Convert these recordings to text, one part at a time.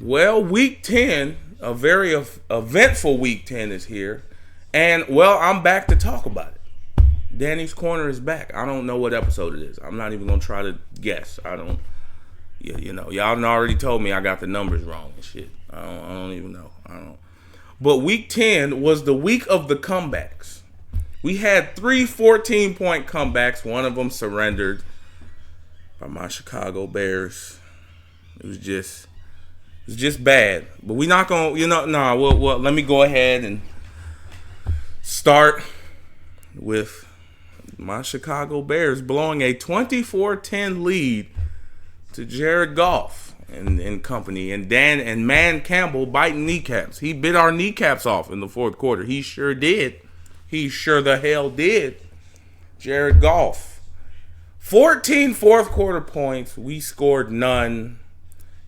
Well, week 10, a very eventful week 10 is here. And, well, I'm back to talk about it. Danny's Corner is back. I don't know what episode it is. I'm not even going to try to guess. I don't, y'all done already told me I got the numbers wrong and shit. I don't even know. I don't. But week 10 was the week of the comebacks. We had 3 14-point comebacks. One of them surrendered by my Chicago Bears. It was just bad. But we not going to, well, let me go ahead and start with my Chicago Bears blowing a 24-10 lead to Jared Goff and company. And Man Campbell biting kneecaps. He bit our kneecaps off in the fourth quarter. He sure did. He sure the hell did. Jared Goff. 14 fourth quarter points. We scored none.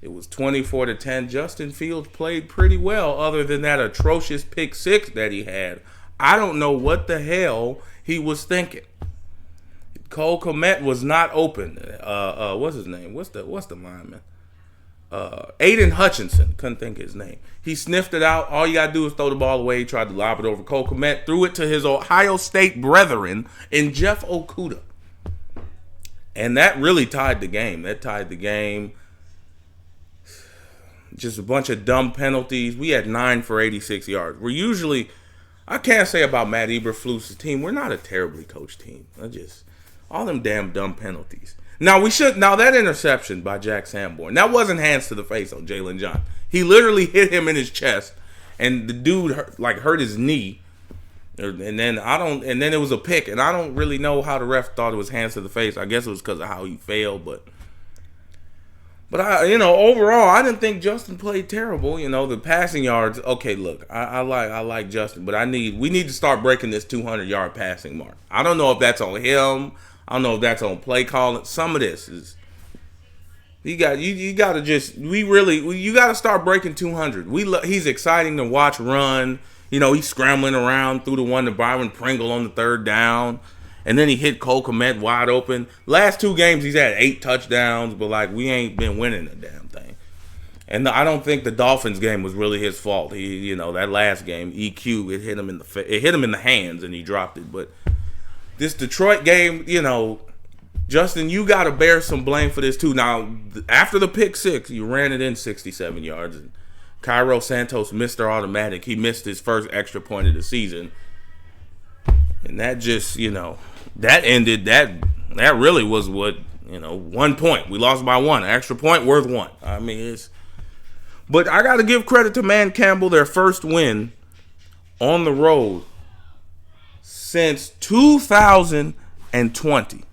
It was 24-10. Justin Fields played pretty well other than that atrocious pick six that he had. I don't know what the hell he was thinking. Cole Kmet was not open. What's his name? What's the lineman? Aiden Hutchinson. Couldn't think of his name. He sniffed it out. All you got to do is throw the ball away. He tried to lob it over Cole Kmet. Threw it to his Ohio State brethren in Jeff Okudah. And that really tied the game. Just a bunch of dumb penalties. We had 9 for 86 yards. We're usually, I can't say about Matt Eberflus's team, we're not a terribly coached team. All them damn dumb penalties. Now that interception by Jack Sanborn, that wasn't hands to the face on Jalen John. He literally hit him in his chest, and the dude hurt his knee. And then it was a pick, and I don't really know how the ref thought it was hands to the face. I guess it was because of how he failed, but overall, I didn't think Justin played terrible. The passing yards. Okay, look, I like Justin, but we need to start breaking this 200-yard passing mark. I don't know if that's on him. I don't know if that's on play calling. Some of this is you got to start breaking 200. He's exciting to watch run. He's scrambling around through the one to Byron Pringle on the third down. And then he hit Cole Kmet wide open. Last 2 games, he's had 8 touchdowns, but, we ain't been winning the damn thing. And I don't think the Dolphins game was really his fault. He, that last game, EQ, it hit him in the hands, and he dropped it. But this Detroit game, Justin, you got to bear some blame for this, too. Now, after the pick six, you ran it in 67 yards, and Cairo Santos, Mr. Automatic, he missed his first extra point of the season. And that just, that ended, that really was what, 1 point. We lost by 1. An extra point worth 1. But I got to give credit to Man Campbell, their first win on the road since 2020.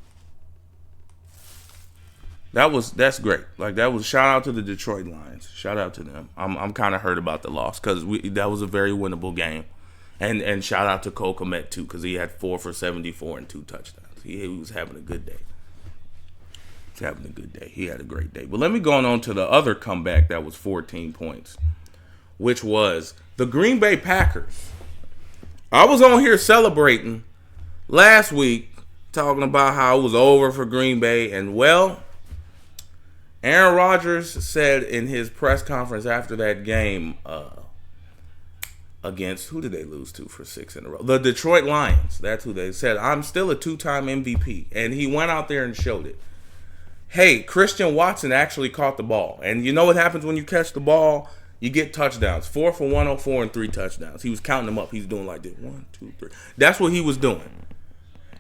That's great. That was shout out to the Detroit Lions. Shout out to them. I'm kind of hurt about the loss because that was a very winnable game. And shout out to Cole Kmet, too, because he had 4 for 74 and 2 touchdowns. He was having a good day. He had a great day. But let me go on to the other comeback that was 14 points, which was the Green Bay Packers. I was on here celebrating last week, talking about how it was over for Green Bay. And, well, Aaron Rodgers said in his press conference after that game, against, who did they lose to for 6 in a row? The Detroit Lions. That's who they said. I'm still a 2-time MVP. And he went out there and showed it. Hey, Christian Watson actually caught the ball. And you know what happens when you catch the ball? You get touchdowns. 4 for 104 and 3 touchdowns. He was counting them up. He's doing like this. 1, 2, 3. That's what he was doing.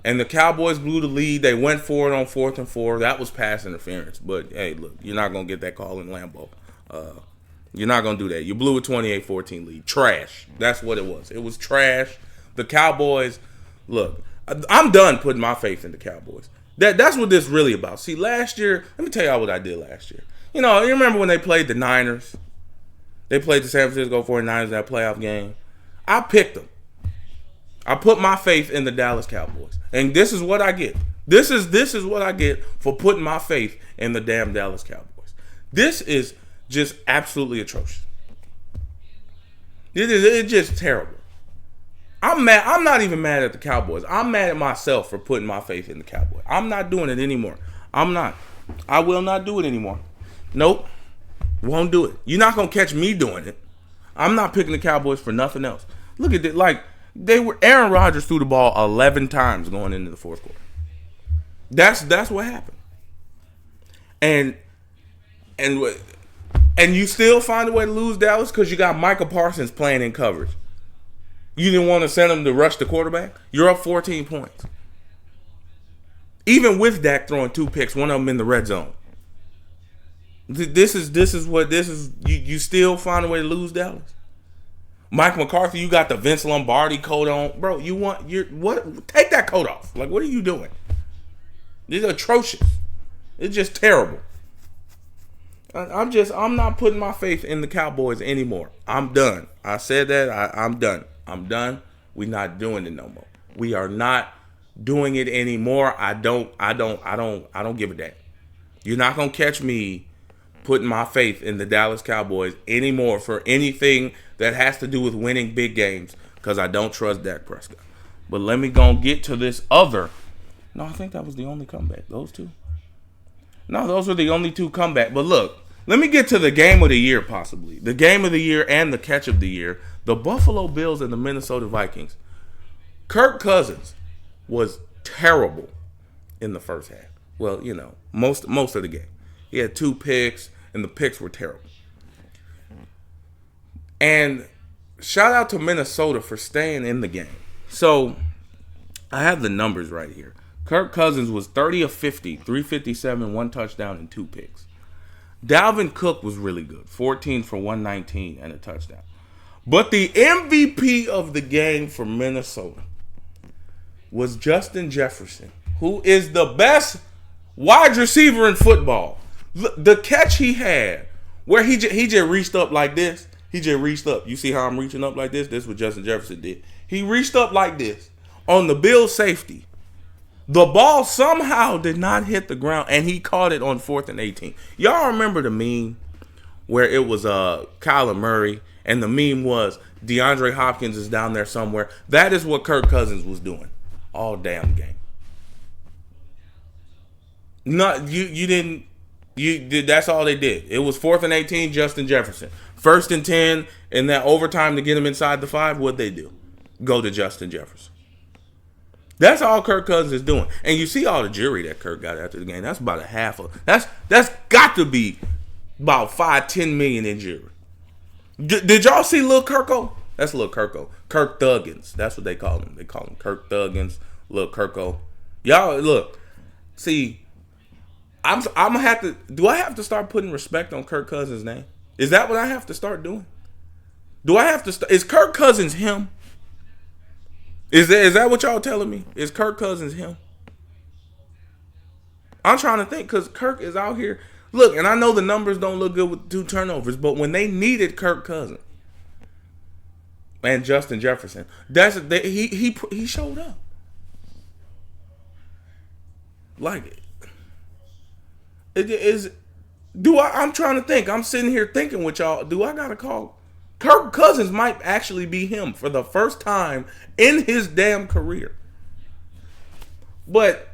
And the Cowboys blew the lead. They went for it on 4th and 4. That was pass interference. But, hey, look, you're not going to get that call in Lambeau. You're not going to do that. You blew a 28-14 lead. Trash. That's what it was. It was trash. The Cowboys, look, I'm done putting my faith in the Cowboys. That's what this is really about. See, last year, let me tell y'all what I did last year. You remember when they played the Niners? They played the San Francisco 49ers in that playoff game. I picked them. I put my faith in the Dallas Cowboys. And this is what I get. This is what I get for putting my faith in the damn Dallas Cowboys. This is just absolutely atrocious. It's just terrible. I'm mad. I'm not even mad at the Cowboys. I'm mad at myself for putting my faith in the Cowboys. I'm not doing it anymore. I'm not. I will not do it anymore. Nope. Won't do it. You're not gonna catch me doing it. I'm not picking the Cowboys for nothing else. Look at it. Like, Aaron Rodgers threw the ball 11 times going into the fourth quarter. That's what happened. And you still find a way to lose Dallas because you got Micah Parsons playing in coverage. You didn't want to send him to rush the quarterback. You're up 14 points. Even with Dak throwing 2 picks, one of them in the red zone. This is. You still find a way to lose Dallas. Mike McCarthy, you got the Vince Lombardi coat on, bro. What? Take that coat off. Like, what are you doing? This is atrocious. It's just terrible. I'm not putting my faith in the Cowboys anymore. I'm done. I said that. I'm done. I'm done. We're not doing it no more. We are not doing it anymore. I don't give a damn. You're not gonna catch me putting my faith in the Dallas Cowboys anymore for anything that has to do with winning big games because I don't trust Dak Prescott. But let me go and get to this other. No, I think that was the only comeback. Those two. No, those were the only 2 comebacks. But look, let me get to the game of the year possibly. The game of the year and the catch of the year. The Buffalo Bills and the Minnesota Vikings. Kirk Cousins was terrible in the first half. Well, most of the game. He had 2 picks, and the picks were terrible. And shout out to Minnesota for staying in the game. So, I have the numbers right here. Kirk Cousins was 30 of 50, 357, 1 touchdown, and 2 picks. Dalvin Cook was really good, 14 for 119 and a touchdown. But the MVP of the game for Minnesota was Justin Jefferson, who is the best wide receiver in football. The catch he had, where he just reached up like this. He just reached up. You see how I'm reaching up like this? This is what Justin Jefferson did. He reached up like this on the Bills' safety. The ball somehow did not hit the ground, and he caught it on 4th and 18. Y'all remember the meme where it was Kyler Murray, and the meme was DeAndre Hopkins is down there somewhere. That is what Kirk Cousins was doing all damn game. That's all they did. It was 4th and 18, Justin Jefferson. 1st and 10, in that overtime to get him inside the 5, what'd they do? Go to Justin Jefferson. That's all Kirk Cousins is doing. And you see all the jury that Kirk got after the game. That's about a half of. That's got to be about $5-10 million in jury. Did y'all see Lil Kirko? That's Lil Kirko. Kirk Thuggins. That's what they call him. They call him Kirk Thuggins, Lil Kirko. Y'all look. See, I'm gonna have to. Do I have to start putting respect on Kirk Cousins' name? Is that what I have to start doing? Do I have to? Is Kirk Cousins him? Is that what y'all telling me? Is Kirk Cousins him? I'm trying to think because Kirk is out here. Look, and I know the numbers don't look good with 2 turnovers, but when they needed Kirk Cousins and Justin Jefferson, he showed up. Like it is. I'm trying to think. I'm sitting here thinking with y'all. Do I gotta call? Kirk Cousins might actually be him for the first time in his damn career. But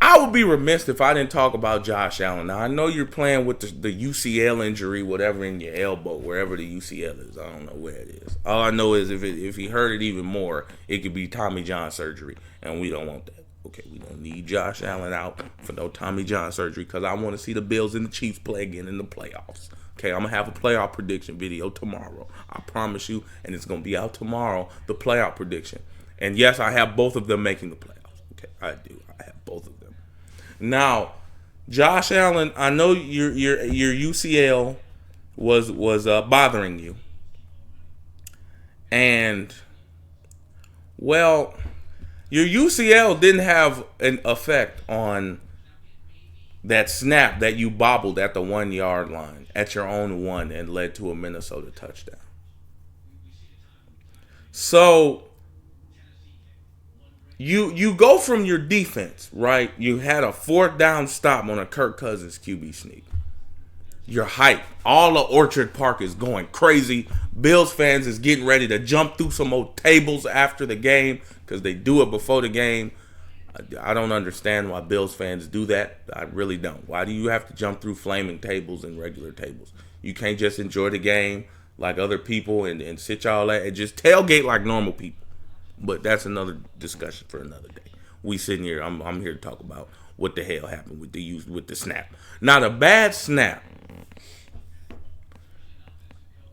I would be remiss if I didn't talk about Josh Allen. Now, I know you're playing with the UCL injury, whatever, in your elbow, wherever the UCL is. I don't know where it is. All I know is if he hurt it even more, it could be Tommy John surgery, and we don't want that. Okay, we don't need Josh Allen out for no Tommy John surgery because I want to see the Bills and the Chiefs play again in the playoffs. Okay, I'm going to have a playoff prediction video tomorrow. I promise you, and it's going to be out tomorrow, the playoff prediction. And yes, I have both of them making the playoffs. Okay, I do. I have both of them. Now, Josh Allen, I know your UCL was bothering you. And, well, your UCL didn't have an effect on that snap that you bobbled at the 1 yard line at your own 1 and led to a Minnesota touchdown. So you go from your defense, right? You had a 4th down stop on a Kirk Cousins QB sneak. You're hyped. All of Orchard Park is going crazy. Bills fans is getting ready to jump through some old tables after the game because they do it before the game. I don't understand why Bills fans do that. I really don't. Why do you have to jump through flaming tables and regular tables? You can't just enjoy the game like other people and sit y'all at and just tailgate like normal people. But that's another discussion for another day. We sitting here. I'm here to talk about what the hell happened with the snap. Not a bad snap.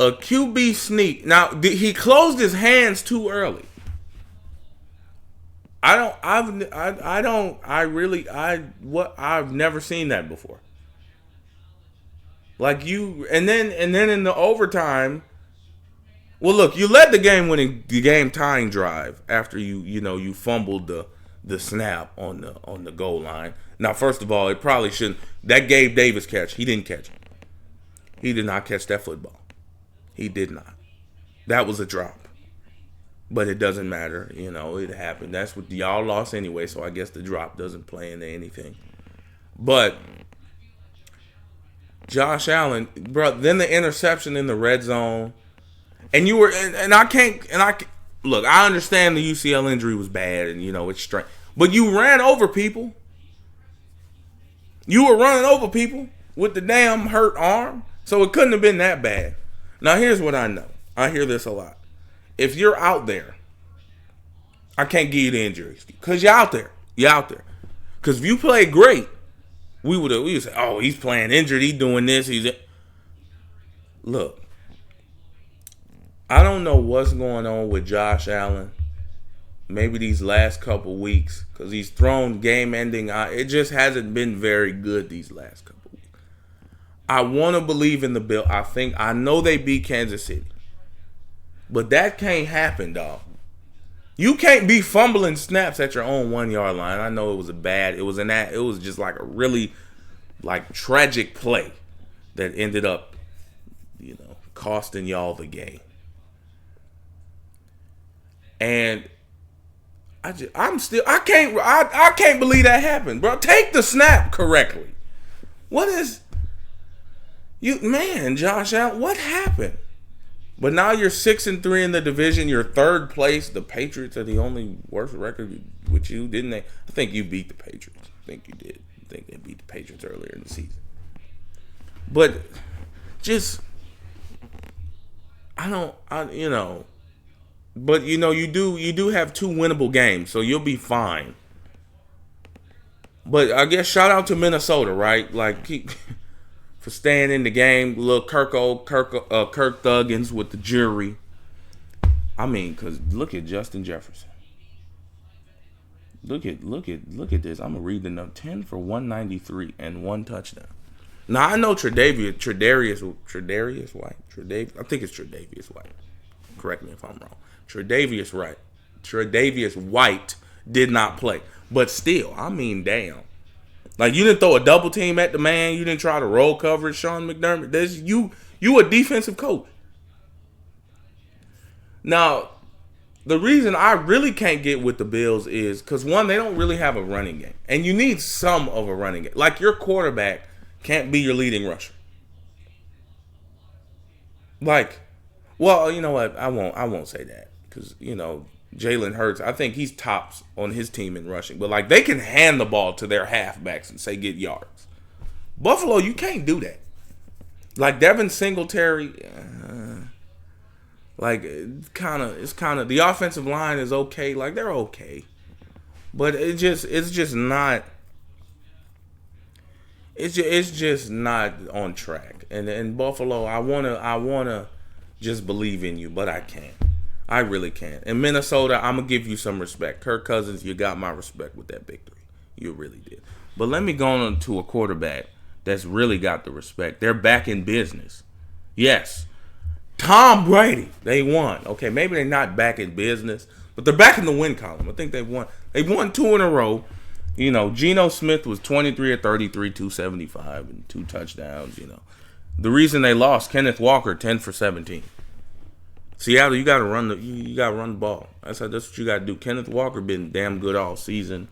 A QB sneak. Now he closed his hands too early. I've never seen that before. Like and then in the overtime, well, look, you led the game tying drive after you fumbled the snap on the goal line. Now, first of all, it probably shouldn't. That Gabe Davis catch, he didn't catch it. He did not catch that football. He did not. That was a drop. But it doesn't matter, it happened. That's what y'all lost anyway, so I guess the drop doesn't play into anything. But Josh Allen, bro, then the interception in the red zone, and you were, and I can't, look, I understand the UCL injury was bad, and it's strange, but you ran over people. You were running over people with the damn hurt arm, so it couldn't have been that bad. Now here's what I know. I hear this a lot. If you're out there, I can't give you the injuries because you're out there. You're out there. Because if you play great, we would say, oh, he's playing injured. He's doing this. Look, I don't know what's going on with Josh Allen. Maybe these last couple weeks because he's thrown game-ending. It just hasn't been very good these last couple weeks. I want to believe in the Bill. I know they beat Kansas City. But that can't happen, dog. You can't be fumbling snaps at your own 1 yard line. I know it was just like a really tragic play that ended up, costing y'all the game. And I can't believe that happened, bro. Take the snap correctly. Josh Allen, what happened? But now you're 6-3 in the division. You're third place. The Patriots are the only worst record with you, didn't they? I think you beat the Patriots. I think you did. I think they beat the Patriots earlier in the season. But But you do have 2 winnable games, so you'll be fine. But I guess shout out to Minnesota, right? For staying in the game. Little Kirk Thuggins with the jury. I mean, because look at Justin Jefferson. Look at this. I'm going to read the number. 10 for 193 and 1 touchdown. Now, I know Tre'Davious White. I think it's Tre'Davious White. Correct me if I'm wrong. Tre'Davious White did not play. But still, I mean, damn. You didn't throw a double team at the man. You didn't try to roll coverage, Sean McDermott. You a defensive coach. Now, the reason I really can't get with the Bills is because, one, they don't really have a running game. And you need some of a running game. Your quarterback can't be your leading rusher. Well, you know what? I won't say that. Because, Jalen Hurts, I think he's tops on his team in rushing. But, they can hand the ball to their halfbacks and say get yards. Buffalo, you can't do that. Devin Singletary, it's kind of the offensive line is okay. They're okay. But it's just not on track. And Buffalo, I wanna just believe in you, but I can't. I really can't. In Minnesota, I'm going to give you some respect. Kirk Cousins, you got my respect with that victory. You really did. But let me go on to a quarterback that's really got the respect. They're back in business. Yes. Tom Brady. They won. Okay, maybe they're not back in business, but they're back in the win column. I think they've won. They've won 2 in a row. Geno Smith was 23 of 33, 275, and 2 touchdowns, The reason they lost, Kenneth Walker, 10 for 17. Seattle, you gotta run the ball. That's what you gotta do. Kenneth Walker been damn good all season,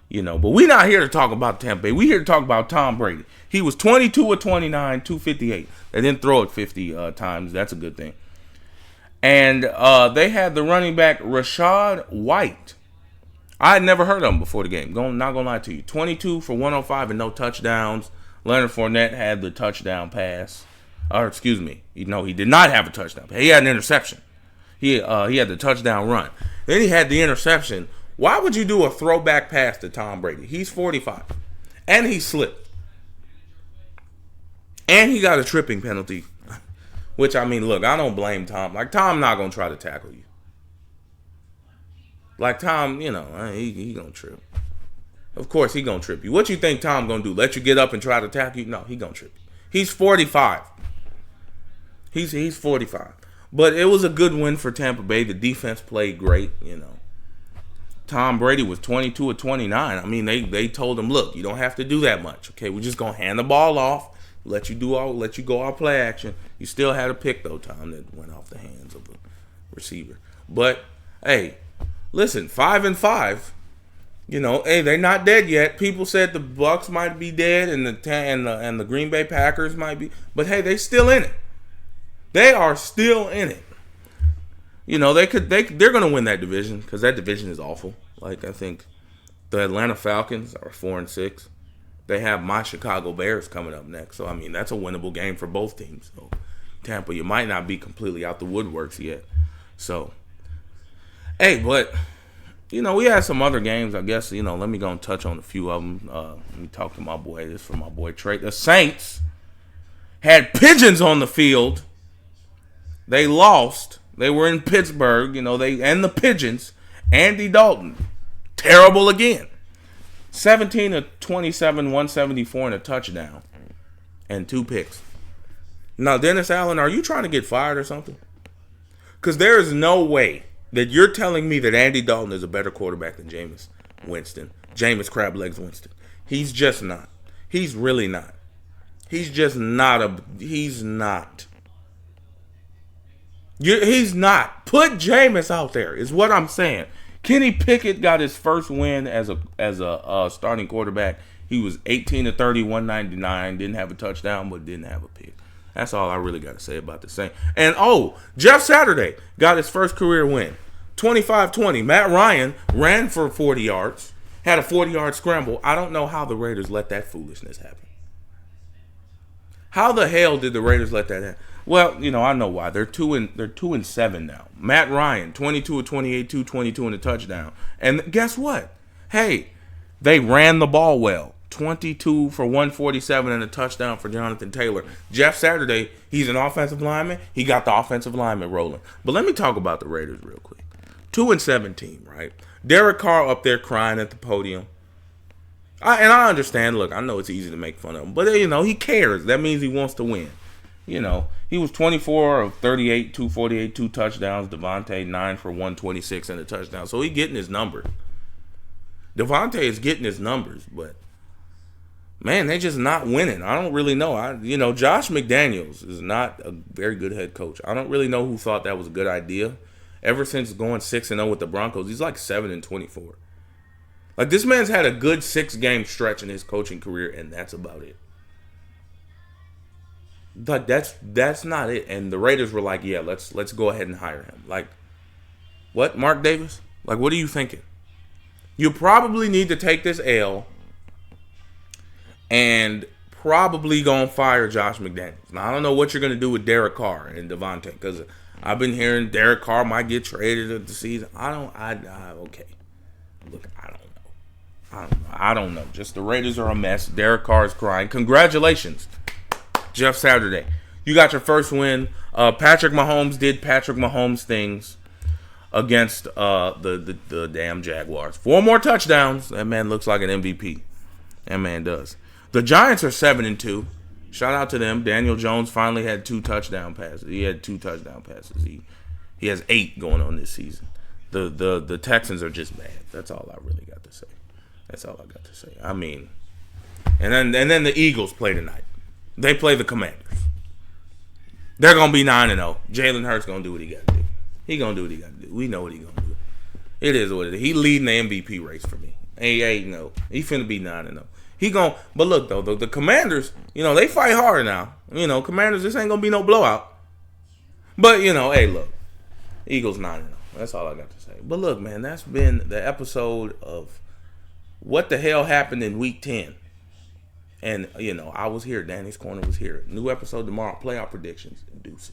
But we're not here to talk about Tampa Bay. We're here to talk about Tom Brady. He was 22 of 29, 258. They didn't throw it 50 times. That's a good thing. And they had the running back Rashad White. I had never heard of him before the game. Not gonna lie to you. 22 for 105 and no touchdowns. Leonard Fournette had the touchdown pass. Or excuse me, no, he did not have a touchdown. He had an interception. He had the touchdown run. Then he had the interception. Why would you do a throwback pass to Tom Brady? He's 45. And he slipped. And he got a tripping penalty. Which, I mean, look, I don't blame Tom. Like, Tom not going to try to tackle you. Like, Tom, you know, he going to trip. Of course, he going to trip you. What you think Tom going to do? Let you get up and try to tackle you? No, he going to trip you. He's 45. He's 45. But it was a good win for Tampa Bay. The defense played great, you know. Tom Brady was 22 of 29. I mean, they told him, look, you don't have to do that much. Okay, we're just going to hand the ball off. Let you go all play action. You still had a pick, though, Tom, that went off the hands of the receiver. But, hey, listen, 5-5. You know, hey, they're not dead yet. People said the Bucs might be dead and the Green Bay Packers might be. But, hey, they still in it. They are still in it. You know, they're going to win that division because that division is awful. Like, I think the Atlanta Falcons are 4-6. They have my Chicago Bears coming up next. So, I mean, that's a winnable game for both teams. So, Tampa, you might not be completely out the woodworks yet. So, hey, but, you know, we had some other games. I guess, you know, let me go and touch on a few of them. Let me talk to my boy. This is from my boy Trey. The Saints had pigeons on the field. They lost. They were in Pittsburgh, you know, and the Pigeons. Andy Dalton, terrible again. 17 of 27, 174 and a touchdown. And 2 picks. Now, Dennis Allen, are you trying to get fired or something? Because there is no way that you're telling me that Andy Dalton is a better quarterback than Jameis Crab Legs Winston. He's just not. He's really not. He's just not he's not. He's not. Put Jameis out there is what I'm saying. Kenny Pickett got his first win as a starting quarterback. He was 18 of 30, 199. Didn't have a touchdown, but didn't have a pick. That's all I really got to say about the Saints. And, Jeff Saturday got his first career win. 25-20. Matt Ryan ran for 40 yards. Had a 40-yard scramble. I don't know how the Raiders let that foolishness happen. How the hell did the Raiders let that happen? Well, you know, I know why. They're 2-7 now. Matt Ryan, 22 of 28, 222 and a touchdown. And guess what? Hey, they ran the ball well. 22 for 147 and a touchdown for Jonathan Taylor. Jeff Saturday, he's an offensive lineman. He got the offensive lineman rolling. But let me talk about the Raiders real quick. 2-7 team, right? Derek Carr up there crying at the podium. I understand. Look, I know it's easy to make fun of him. But, you know, he cares. That means he wants to win. You know, he was 24 of 38, 248, 2 touchdowns. Devontae, 9 for 126 and a touchdown. So he's getting his numbers. Devontae is getting his numbers, but, man, they're just not winning. I don't really know. Josh McDaniels is not a very good head coach. I don't really know who thought that was a good idea. Ever since going 6-0 with the Broncos, he's like 7-24. Like, this man's had a good 6-game stretch in his coaching career, and that's about it. But that's not it. And the Raiders were like, yeah, let's go ahead and hire him. Like, what, Mark Davis? Like, what are you thinking? You probably need to take this L and probably gonna fire Josh McDaniels. Now, I don't know what you're gonna do with Derek Carr and Devontae, because I've been hearing Derek Carr might get traded at the season. Okay. Look, I don't know. Just the Raiders are a mess. Derek Carr is crying. Congratulations, Jeff Saturday. You got your first win. Patrick Mahomes did Patrick Mahomes things against the damn Jaguars. 4 more touchdowns. That man looks like an MVP. That man does. The Giants are 7-2. Shout out to them. Daniel Jones finally had 2 touchdown passes. He had 2 touchdown passes. He has 8 going on this season. The Texans are just bad. That's all I really got to say. I mean, and then the Eagles play tonight. They play the Commanders. They're gonna be 9-0. Jalen Hurts gonna do what he got to do. He gonna do what he got to do. We know what he gonna do. It is what it is. He leading the MVP race for me. 8-0. He finna be 9-0. But look though, the Commanders, they fight hard now. Commanders, this ain't gonna be no blowout. But hey, look, Eagles 9-0. That's all I got to say. But look, man, that's been the episode of what the hell happened in Week 10. And, I was here. Danny's Corner was here. New episode tomorrow. Playoff predictions. Deuces.